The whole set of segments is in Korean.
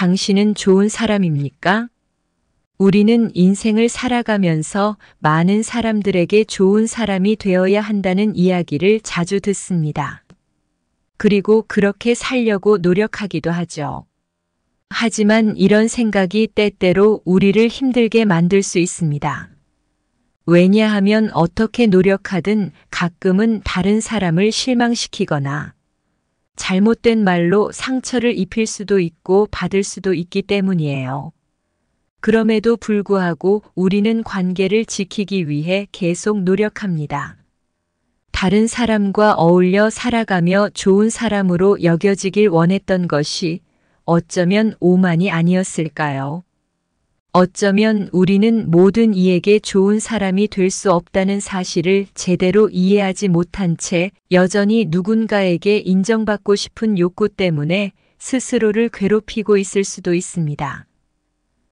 당신은 좋은 사람입니까? 우리는 인생을 살아가면서 많은 사람들에게 좋은 사람이 되어야 한다는 이야기를 자주 듣습니다. 그리고 그렇게 살려고 노력하기도 하죠. 하지만 이런 생각이 때때로 우리를 힘들게 만들 수 있습니다. 왜냐하면 어떻게 노력하든 가끔은 다른 사람을 실망시키거나 잘못된 말로 상처를 입힐 수도 있고 받을 수도 있기 때문이에요. 그럼에도 불구하고 우리는 관계를 지키기 위해 계속 노력합니다. 다른 사람과 어울려 살아가며 좋은 사람으로 여겨지길 원했던 것이 어쩌면 오만이 아니었을까요? 어쩌면 우리는 모든 이에게 좋은 사람이 될 수 없다는 사실을 제대로 이해하지 못한 채 여전히 누군가에게 인정받고 싶은 욕구 때문에 스스로를 괴롭히고 있을 수도 있습니다.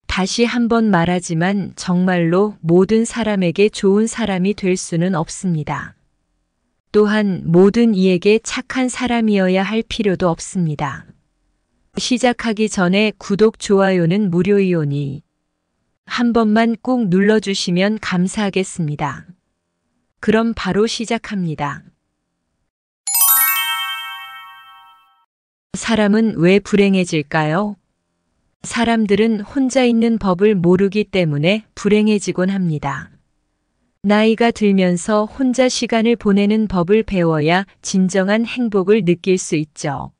다시 한번 말하지만 정말로 모든 사람에게 좋은 사람이 될 수는 없습니다. 또한 모든 이에게 착한 사람이어야 할 필요도 없습니다. 시작하기 전에 구독, 좋아요는 무료이오니 한 번만 꼭 눌러주시면 감사하겠습니다. 그럼 바로 시작합니다. 사람은 왜 불행해질까요? 사람들은 혼자 있는 법을 모르기 때문에 불행해지곤 합니다. 나이가 들면서 혼자 시간을 보내는 법을 배워야 진정한 행복을 느낄 수 있죠.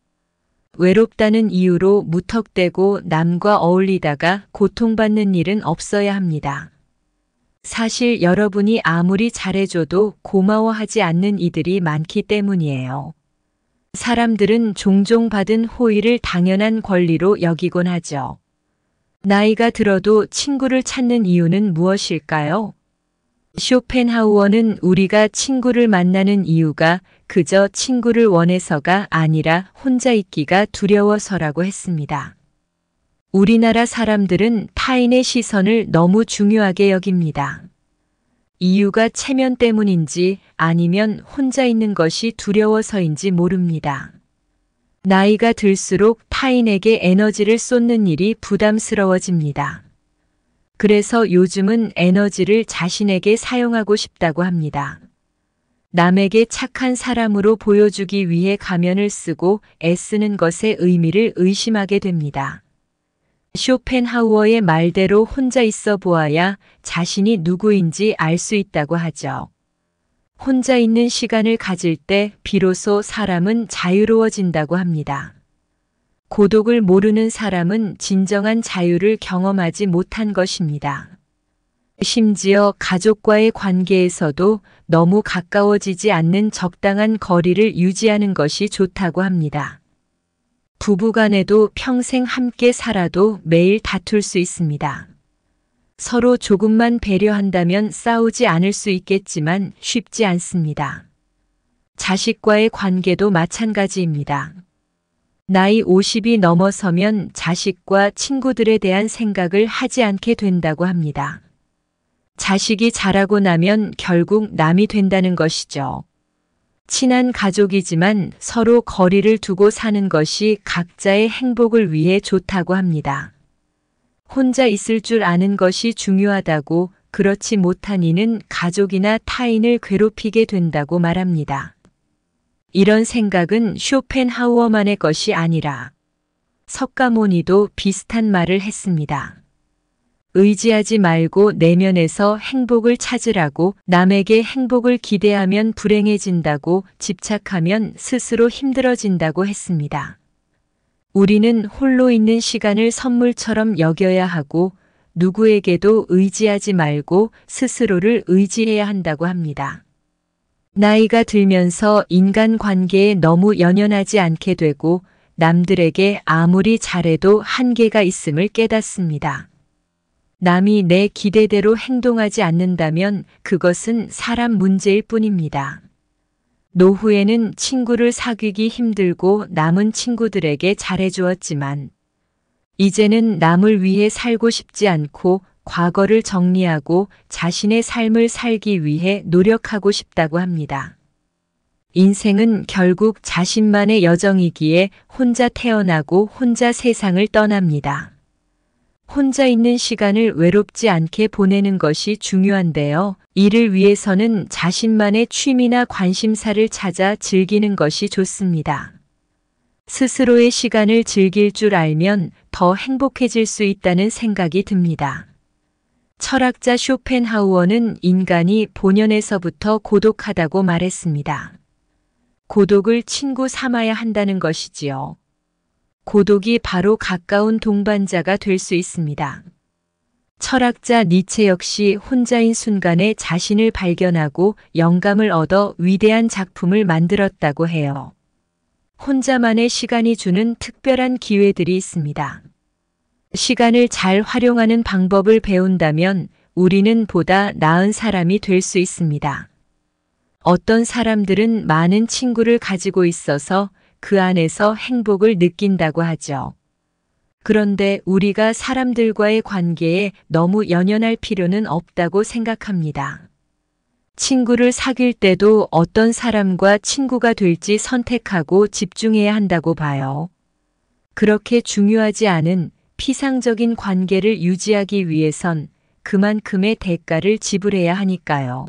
외롭다는 이유로 무턱대고 남과 어울리다가 고통받는 일은 없어야 합니다. 사실 여러분이 아무리 잘해줘도 고마워하지 않는 이들이 많기 때문이에요. 사람들은 종종 받은 호의를 당연한 권리로 여기곤 하죠. 나이가 들어도 친구를 찾는 이유는 무엇일까요? 쇼펜하우어는 우리가 친구를 만나는 이유가 그저 친구를 원해서가 아니라 혼자 있기가 두려워서라고 했습니다. 우리나라 사람들은 타인의 시선을 너무 중요하게 여깁니다. 이유가 체면 때문인지 아니면 혼자 있는 것이 두려워서인지 모릅니다. 나이가 들수록 타인에게 에너지를 쏟는 일이 부담스러워집니다. 그래서 요즘은 에너지를 자신에게 사용하고 싶다고 합니다. 남에게 착한 사람으로 보여주기 위해 가면을 쓰고 애쓰는 것의 의미를 의심하게 됩니다. 쇼펜하우어의 말대로 혼자 있어 보아야 자신이 누구인지 알 수 있다고 하죠. 혼자 있는 시간을 가질 때 비로소 사람은 자유로워진다고 합니다. 고독을 모르는 사람은 진정한 자유를 경험하지 못한 것입니다. 심지어 가족과의 관계에서도 너무 가까워지지 않는 적당한 거리를 유지하는 것이 좋다고 합니다. 부부간에도 평생 함께 살아도 매일 다툴 수 있습니다. 서로 조금만 배려한다면 싸우지 않을 수 있겠지만 쉽지 않습니다. 자식과의 관계도 마찬가지입니다. 나이 50이 넘어서면 자식과 친구들에 대한 생각을 하지 않게 된다고 합니다. 자식이 자라고 나면 결국 남이 된다는 것이죠. 친한 가족이지만 서로 거리를 두고 사는 것이 각자의 행복을 위해 좋다고 합니다. 혼자 있을 줄 아는 것이 중요하다고, 그렇지 못한 이는 가족이나 타인을 괴롭히게 된다고 말합니다. 이런 생각은 쇼펜하우어만의 것이 아니라 석가모니도 비슷한 말을 했습니다. 의지하지 말고 내면에서 행복을 찾으라고, 남에게 행복을 기대하면 불행해진다고, 집착하면 스스로 힘들어진다고 했습니다. 우리는 홀로 있는 시간을 선물처럼 여겨야 하고 누구에게도 의지하지 말고 스스로를 의지해야 한다고 합니다. 나이가 들면서 인간관계에 너무 연연하지 않게 되고 남들에게 아무리 잘해도 한계가 있음을 깨닫습니다. 남이 내 기대대로 행동하지 않는다면 그것은 사람 문제일 뿐입니다. 노후에는 친구를 사귀기 힘들고 남은 친구들에게 잘해주었지만 이제는 남을 위해 살고 싶지 않고 과거를 정리하고 자신의 삶을 살기 위해 노력하고 싶다고 합니다. 인생은 결국 자신만의 여정이기에 혼자 태어나고 혼자 세상을 떠납니다. 혼자 있는 시간을 외롭지 않게 보내는 것이 중요한데요. 이를 위해서는 자신만의 취미나 관심사를 찾아 즐기는 것이 좋습니다. 스스로의 시간을 즐길 줄 알면 더 행복해질 수 있다는 생각이 듭니다. 철학자 쇼펜하우어는 인간이 본연에서부터 고독하다고 말했습니다. 고독을 친구 삼아야 한다는 것이지요. 고독이 바로 가까운 동반자가 될 수 있습니다. 철학자 니체 역시 혼자인 순간에 자신을 발견하고 영감을 얻어 위대한 작품을 만들었다고 해요. 혼자만의 시간이 주는 특별한 기회들이 있습니다. 시간을 잘 활용하는 방법을 배운다면 우리는 보다 나은 사람이 될 수 있습니다. 어떤 사람들은 많은 친구를 가지고 있어서 그 안에서 행복을 느낀다고 하죠. 그런데 우리가 사람들과의 관계에 너무 연연할 필요는 없다고 생각합니다. 친구를 사귈 때도 어떤 사람과 친구가 될지 선택하고 집중해야 한다고 봐요. 그렇게 중요하지 않은 피상적인 관계를 유지하기 위해선 그만큼의 대가를 지불해야 하니까요.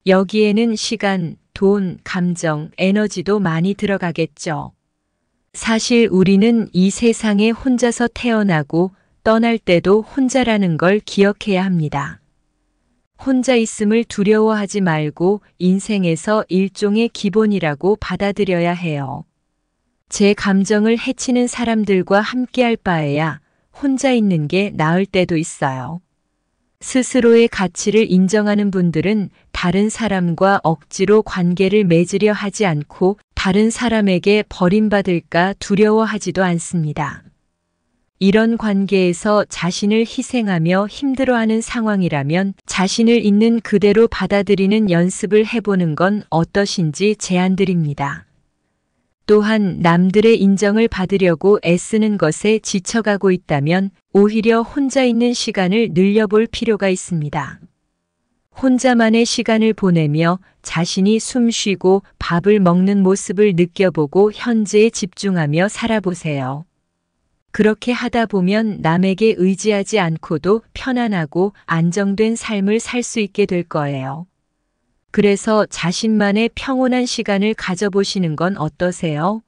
여기에는 시간, 돈, 감정, 에너지도 많이 들어가겠죠. 사실 우리는 이 세상에 혼자서 태어나고 떠날 때도 혼자라는 걸 기억해야 합니다. 혼자 있음을 두려워하지 말고 인생에서 일종의 기본이라고 받아들여야 해요. 제 감정을 해치는 사람들과 함께할 바에야 혼자 있는 게 나을 때도 있어요. 스스로의 가치를 인정하는 분들은 다른 사람과 억지로 관계를 맺으려 하지 않고 다른 사람에게 버림받을까 두려워하지도 않습니다. 이런 관계에서 자신을 희생하며 힘들어하는 상황이라면 자신을 있는 그대로 받아들이는 연습을 해보는 건 어떠신지 제안드립니다. 또한 남들의 인정을 받으려고 애쓰는 것에 지쳐가고 있다면 오히려 혼자 있는 시간을 늘려볼 필요가 있습니다. 혼자만의 시간을 보내며 자신이 숨 쉬고 밥을 먹는 모습을 느껴보고 현재에 집중하며 살아보세요. 그렇게 하다 보면 남에게 의지하지 않고도 편안하고 안정된 삶을 살 수 있게 될 거예요. 그래서 자신만의 평온한 시간을 가져보시는 건 어떠세요?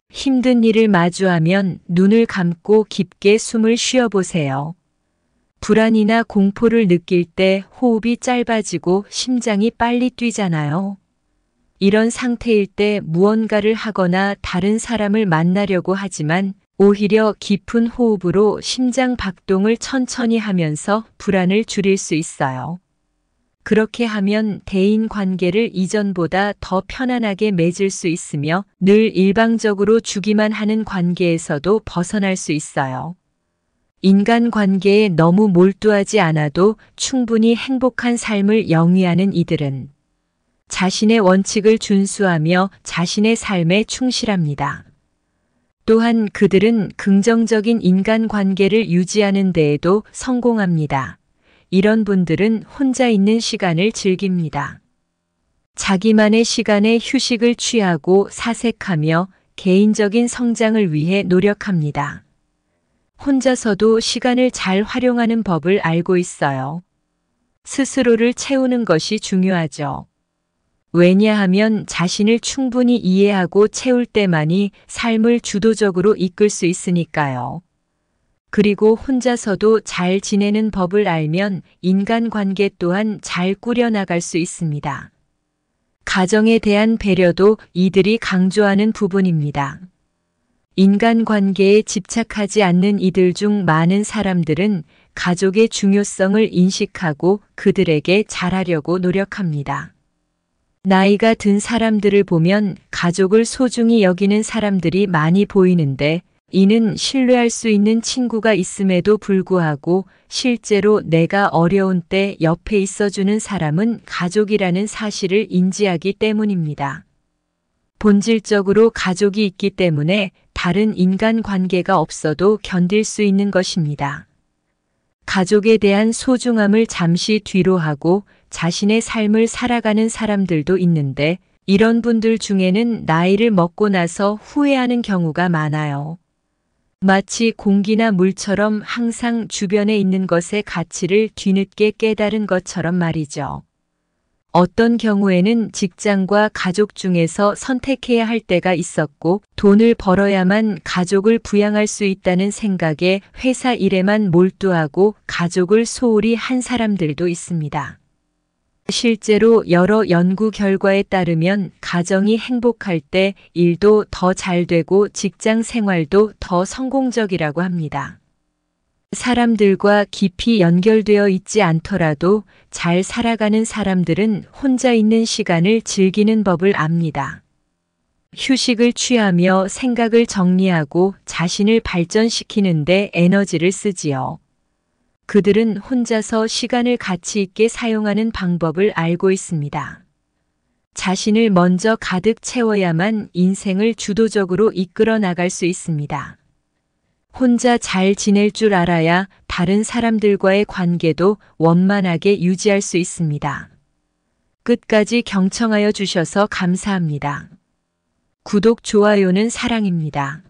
힘든 일을 마주하면 눈을 감고 깊게 숨을 쉬어보세요. 불안이나 공포를 느낄 때 호흡이 짧아지고 심장이 빨리 뛰잖아요. 이런 상태일 때 무언가를 하거나 다른 사람을 만나려고 하지만 오히려 깊은 호흡으로 심장 박동을 천천히 하면서 불안을 줄일 수 있어요. 그렇게 하면 대인 관계를 이전보다 더 편안하게 맺을 수 있으며 늘 일방적으로 주기만 하는 관계에서도 벗어날 수 있어요. 인간 관계에 너무 몰두하지 않아도 충분히 행복한 삶을 영위하는 이들은 자신의 원칙을 준수하며 자신의 삶에 충실합니다. 또한 그들은 긍정적인 인간 관계를 유지하는 데에도 성공합니다. 이런 분들은 혼자 있는 시간을 즐깁니다. 자기만의 시간에 휴식을 취하고 사색하며 개인적인 성장을 위해 노력합니다. 혼자서도 시간을 잘 활용하는 법을 알고 있어요. 스스로를 채우는 것이 중요하죠. 왜냐하면 자신을 충분히 이해하고 채울 때만이 삶을 주도적으로 이끌 수 있으니까요. 그리고 혼자서도 잘 지내는 법을 알면 인간관계 또한 잘 꾸려나갈 수 있습니다. 가정에 대한 배려도 이들이 강조하는 부분입니다. 인간관계에 집착하지 않는 이들 중 많은 사람들은 가족의 중요성을 인식하고 그들에게 잘하려고 노력합니다. 나이가 든 사람들을 보면 가족을 소중히 여기는 사람들이 많이 보이는데 이는 신뢰할 수 있는 친구가 있음에도 불구하고 실제로 내가 어려운 때 옆에 있어주는 사람은 가족이라는 사실을 인지하기 때문입니다. 본질적으로 가족이 있기 때문에 다른 인간 관계가 없어도 견딜 수 있는 것입니다. 가족에 대한 소중함을 잠시 뒤로 하고 자신의 삶을 살아가는 사람들도 있는데 이런 분들 중에는 나이를 먹고 나서 후회하는 경우가 많아요. 마치 공기나 물처럼 항상 주변에 있는 것의 가치를 뒤늦게 깨달은 것처럼 말이죠. 어떤 경우에는 직장과 가족 중에서 선택해야 할 때가 있었고 돈을 벌어야만 가족을 부양할 수 있다는 생각에 회사 일에만 몰두하고 가족을 소홀히 한 사람들도 있습니다. 실제로 여러 연구 결과에 따르면 가정이 행복할 때 일도 더 잘 되고 직장 생활도 더 성공적이라고 합니다. 사람들과 깊이 연결되어 있지 않더라도 잘 살아가는 사람들은 혼자 있는 시간을 즐기는 법을 압니다. 휴식을 취하며 생각을 정리하고 자신을 발전시키는데 에너지를 쓰지요. 그들은 혼자서 시간을 가치 있게 사용하는 방법을 알고 있습니다. 자신을 먼저 가득 채워야만 인생을 주도적으로 이끌어 나갈 수 있습니다. 혼자 잘 지낼 줄 알아야 다른 사람들과의 관계도 원만하게 유지할 수 있습니다. 끝까지 경청하여 주셔서 감사합니다. 구독, 좋아요는 사랑입니다.